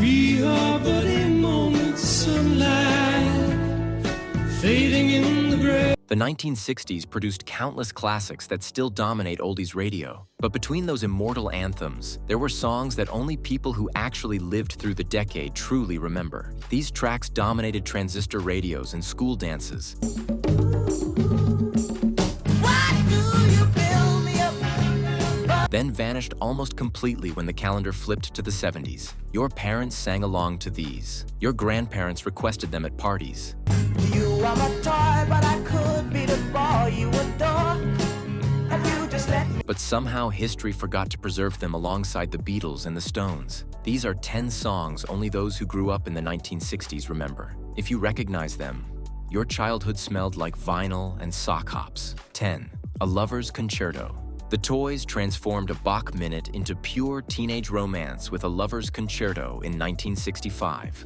We are but a moment's sunlight, fading in the gray. The 1960s produced countless classics that still dominate oldies radio. But between those immortal anthems, there were songs that only people who actually lived through the decade truly remember. These tracks dominated transistor radios and school dances. Then vanished almost completely when the calendar flipped to the 70s. Your parents sang along to these. Your grandparents requested them at parties. You are my toy, but I could be the boy you adore. If you just let me. But somehow history forgot to preserve them alongside the Beatles and the Stones. These are 10 songs only those who grew up in the 1960s remember. If you recognize them, your childhood smelled like vinyl and sock hops. 10. A Lover's Concerto. The Toys transformed a Bach minute into pure teenage romance with A Lover's Concerto in 1965.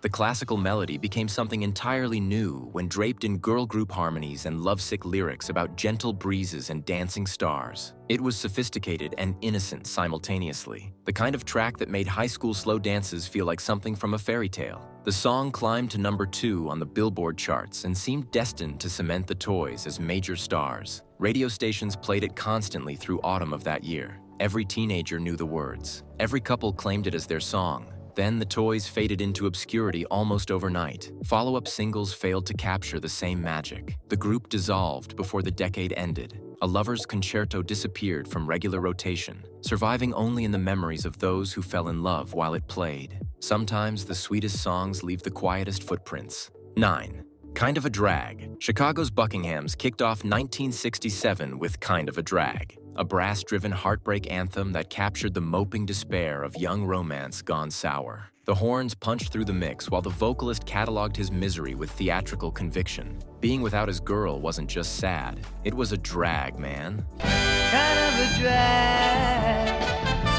The classical melody became something entirely new when draped in girl group harmonies and lovesick lyrics about gentle breezes and dancing stars. It was sophisticated and innocent simultaneously, the kind of track that made high school slow dances feel like something from a fairy tale. The song climbed to number 2 on the Billboard charts and seemed destined to cement the Toys as major stars. Radio stations played it constantly through autumn of that year. Every teenager knew the words. Every couple claimed it as their song. Then the Toys faded into obscurity almost overnight. Follow-up singles failed to capture the same magic. The group dissolved before the decade ended. A Lover's Concerto disappeared from regular rotation, surviving only in the memories of those who fell in love while it played. Sometimes the sweetest songs leave the quietest footprints. 9. Kind of a Drag. Chicago's Buckinghams kicked off 1967 with Kind of a Drag, a brass-driven heartbreak anthem that captured the moping despair of young romance gone sour. The horns punched through the mix while the vocalist cataloged his misery with theatrical conviction. Being without his girl wasn't just sad, it was a drag, man. Kind of a drag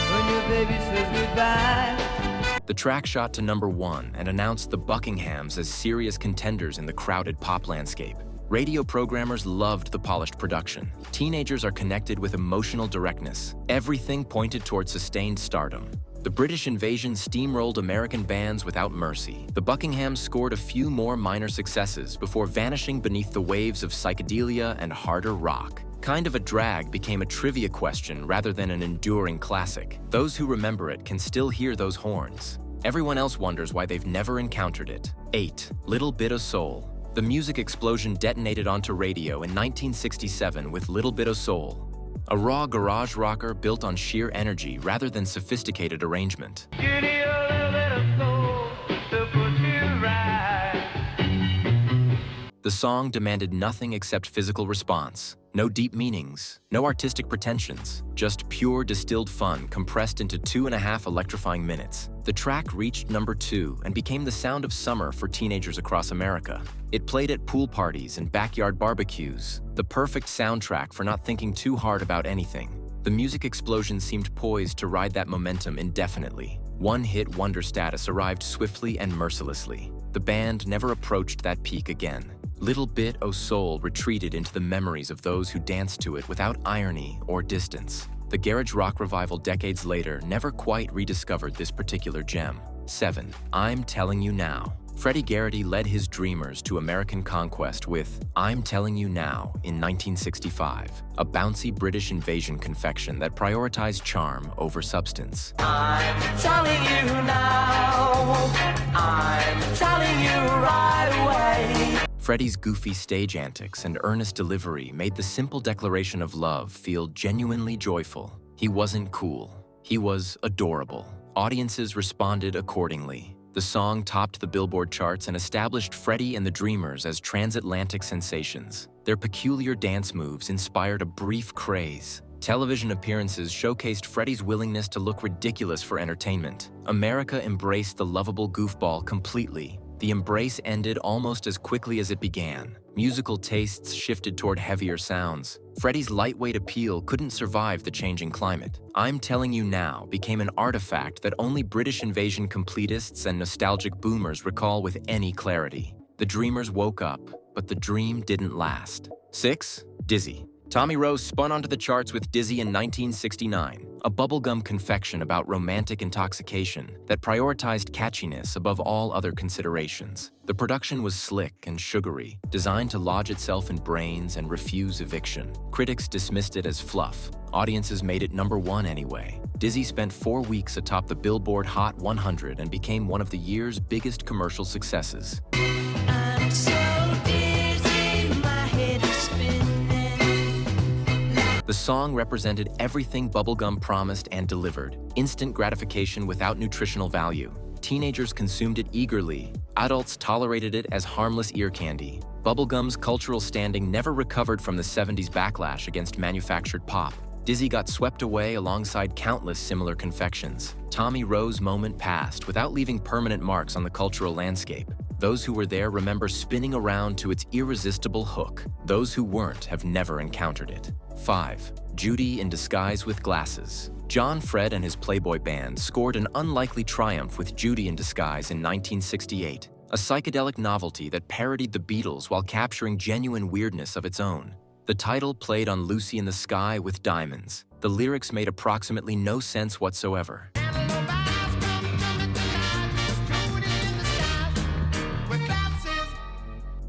when your baby says goodbye. The track shot to number 1 and announced the Buckinghams as serious contenders in the crowded pop landscape. Radio programmers loved the polished production. Teenagers are connected with emotional directness. Everything pointed toward sustained stardom. The British invasion steamrolled American bands without mercy. The Buckinghams scored a few more minor successes before vanishing beneath the waves of psychedelia and harder rock. Kind of a Drag became a trivia question rather than an enduring classic. Those who remember it can still hear those horns. Everyone else wonders why they've never encountered it. 8. Little Bit of Soul. The music explosion detonated onto radio in 1967 with Little Bit of Soul, a raw garage rocker built on sheer energy rather than sophisticated arrangement. You need a little bit of soul to put you right. The song demanded nothing except physical response. No deep meanings, no artistic pretensions, just pure distilled fun compressed into 2.5 electrifying minutes. The track reached number 2 and became the sound of summer for teenagers across America. It played at pool parties and backyard barbecues, the perfect soundtrack for not thinking too hard about anything. The music explosion seemed poised to ride that momentum indefinitely. One-hit wonder status arrived swiftly and mercilessly. The band never approached that peak again. Little Bit O' Soul retreated into the memories of those who danced to it without irony or distance. The garage rock revival decades later never quite rediscovered this particular gem. 7. I'm Telling You Now. Freddie Garrity led his dreamers to American conquest with I'm Telling You Now in 1965, a bouncy British invasion confection that prioritized charm over substance. I'm telling you now. I'm telling you right away. Freddie's goofy stage antics and earnest delivery made the simple declaration of love feel genuinely joyful. He wasn't cool. He was adorable. Audiences responded accordingly. The song topped the Billboard charts and established Freddie and the Dreamers as transatlantic sensations. Their peculiar dance moves inspired a brief craze. Television appearances showcased Freddie's willingness to look ridiculous for entertainment. America embraced the lovable goofball completely. The embrace ended almost as quickly as it began. Musical tastes shifted toward heavier sounds. Freddie's lightweight appeal couldn't survive the changing climate. I'm Telling You Now became an artifact that only British invasion completists and nostalgic boomers recall with any clarity. The Dreamers woke up, but the dream didn't last. 6. Dizzy. Tommy Rose spun onto the charts with Dizzy in 1969, a bubblegum confection about romantic intoxication that prioritized catchiness above all other considerations. The production was slick and sugary, designed to lodge itself in brains and refuse eviction. Critics dismissed it as fluff. Audiences made it #1 anyway. Dizzy spent 4 weeks atop the Billboard Hot 100 and became one of the year's biggest commercial successes. I'm so dizzy, my head is spinning. The song represented everything bubblegum promised and delivered: instant gratification without nutritional value. Teenagers consumed it eagerly. Adults tolerated it as harmless ear candy. Bubblegum's cultural standing never recovered from the 70s backlash against manufactured pop. Dizzy got swept away alongside countless similar confections. Tommy Rose's moment passed without leaving permanent marks on the cultural landscape. Those who were there remember spinning around to its irresistible hook. Those who weren't have never encountered it. 5. Judy in Disguise with Glasses. John Fred and his Playboy band scored an unlikely triumph with Judy in Disguise in 1968, a psychedelic novelty that parodied the Beatles while capturing genuine weirdness of its own. The title played on Lucy in the Sky with Diamonds. The lyrics made approximately no sense whatsoever.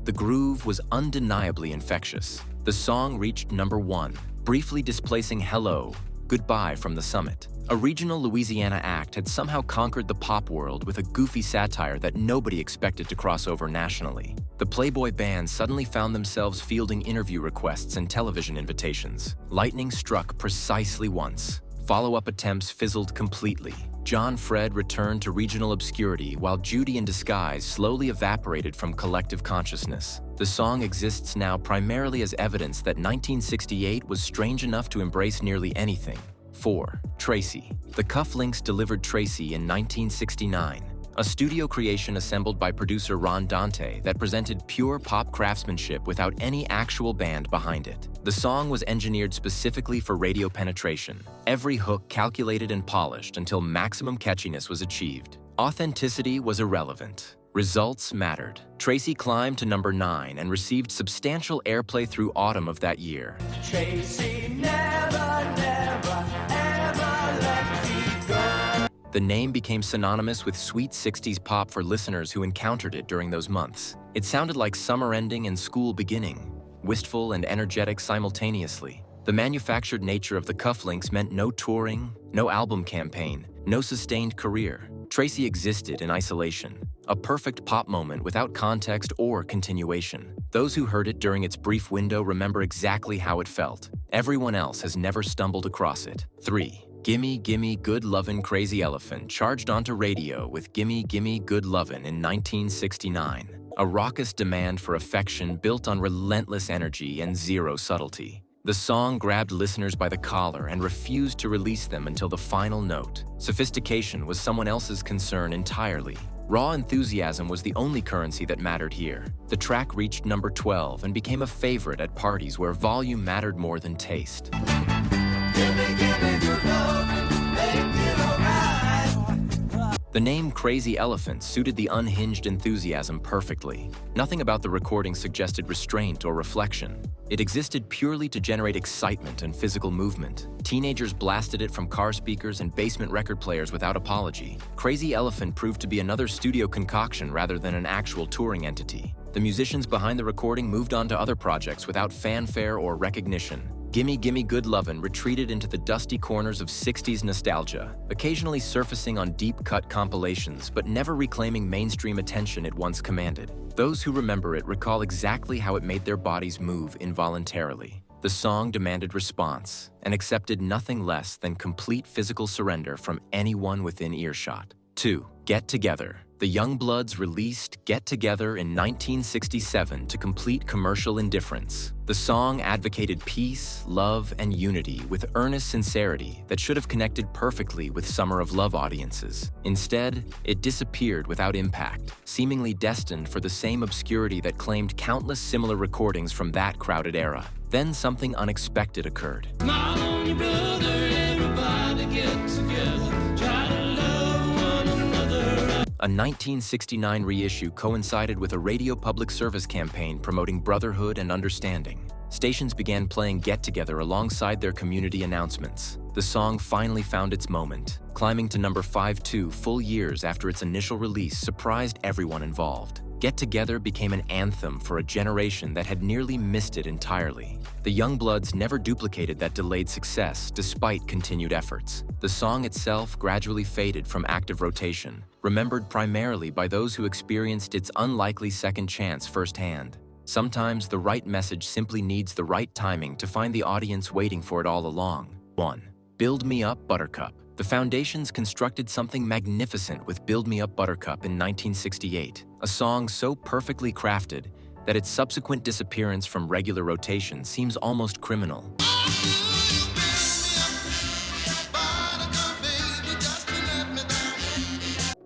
The groove was undeniably infectious. The song reached #1, briefly displacing Hello, Goodbye from the Summit. A regional Louisiana act had somehow conquered the pop world with a goofy satire that nobody expected to cross over nationally. The Playboy band suddenly found themselves fielding interview requests and television invitations. Lightning struck precisely once. Follow-up attempts fizzled completely. John Fred returned to regional obscurity while Judy in Disguise slowly evaporated from collective consciousness. The song exists now primarily as evidence that 1968 was strange enough to embrace nearly anything. 4. Tracy. The Cufflinks delivered Tracy in 1969, a studio creation assembled by producer Ron Dante that presented pure pop craftsmanship without any actual band behind it. The song was engineered specifically for radio penetration, every hook calculated and polished until maximum catchiness was achieved. Authenticity was irrelevant. Results mattered. Tracy climbed to #9 and received substantial airplay through autumn of that year. Tracy never, never, ever let me go. The name became synonymous with sweet 60s pop for listeners who encountered it during those months. It sounded like summer ending and school beginning, wistful and energetic simultaneously. The manufactured nature of the Cufflinks meant no touring, no album campaign, no sustained career. Tracy existed in isolation, a perfect pop moment without context or continuation. Those who heard it during its brief window remember exactly how it felt. Everyone else has never stumbled across it. 3. Gimme, Gimme, Good Lovin' Crazy Elephant charged onto radio with Gimme, Gimme, Good Lovin' in 1969. A raucous demand for affection built on relentless energy and zero subtlety. The song grabbed listeners by the collar and refused to release them until the final note. Sophistication was someone else's concern entirely. Raw enthusiasm was the only currency that mattered here. The track reached #12 and became a favorite at parties where volume mattered more than taste. The name Crazy Elephant suited the unhinged enthusiasm perfectly. Nothing about the recording suggested restraint or reflection. It existed purely to generate excitement and physical movement. Teenagers blasted it from car speakers and basement record players without apology. Crazy Elephant proved to be another studio concoction rather than an actual touring entity. The musicians behind the recording moved on to other projects without fanfare or recognition. Gimme Gimme Good Lovin' retreated into the dusty corners of 60s nostalgia, occasionally surfacing on deep-cut compilations but never reclaiming mainstream attention it once commanded. Those who remember it recall exactly how it made their bodies move involuntarily. The song demanded response and accepted nothing less than complete physical surrender from anyone within earshot. 2. Get Together. The Youngbloods released Get Together in 1967 to complete commercial indifference. The song advocated peace, love, and unity with earnest sincerity that should have connected perfectly with Summer of Love audiences. Instead, it disappeared without impact, seemingly destined for the same obscurity that claimed countless similar recordings from that crowded era. Then something unexpected occurred. Smile on your brother, everybody get together. Try to love one another. A 1969 reissue coincided with a radio public service campaign promoting brotherhood and understanding. stations began playing Get Together alongside their community announcements. The song finally found its moment, climbing to number 5 2 full years after its initial release surprised everyone involved. Get Together became an anthem for a generation that had nearly missed it entirely. The Youngbloods never duplicated that delayed success despite continued efforts. The song itself gradually faded from active rotation, remembered primarily by those who experienced its unlikely second chance firsthand. Sometimes the right message simply needs the right timing to find the audience waiting for it all along. 1. Build Me Up, Buttercup. The Foundations constructed something magnificent with Build Me Up, Buttercup in 1968, a song so perfectly crafted that its subsequent disappearance from regular rotation seems almost criminal.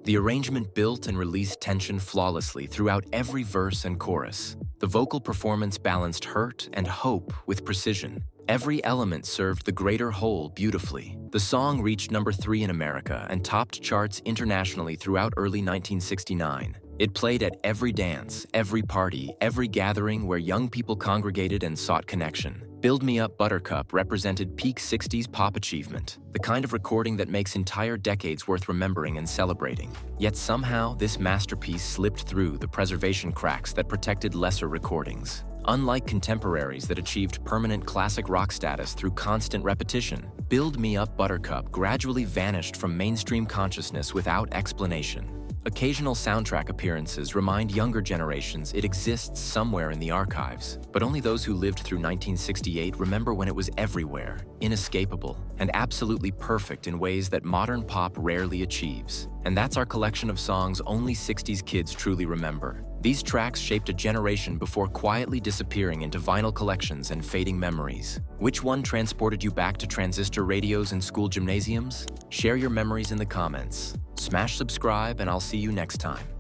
The arrangement built and released tension flawlessly throughout every verse and chorus. The vocal performance balanced hurt and hope with precision. Every element served the greater whole beautifully. The song reached number 3 in America and topped charts internationally throughout early 1969. It played at every dance, every party, every gathering where young people congregated and sought connection. Build Me Up, Buttercup represented peak 60s pop achievement, the kind of recording that makes entire decades worth remembering and celebrating. Yet somehow, this masterpiece slipped through the preservation cracks that protected lesser recordings. Unlike contemporaries that achieved permanent classic rock status through constant repetition, Build Me Up, Buttercup gradually vanished from mainstream consciousness without explanation. Occasional soundtrack appearances remind younger generations it exists somewhere in the archives, but only those who lived through 1968 remember when it was everywhere, inescapable, and absolutely perfect in ways that modern pop rarely achieves. And that's our collection of songs only 60s kids truly remember. These tracks shaped a generation before quietly disappearing into vinyl collections and fading memories. Which one transported you back to transistor radios and school gymnasiums? Share your memories in the comments. Smash subscribe, and I'll see you next time.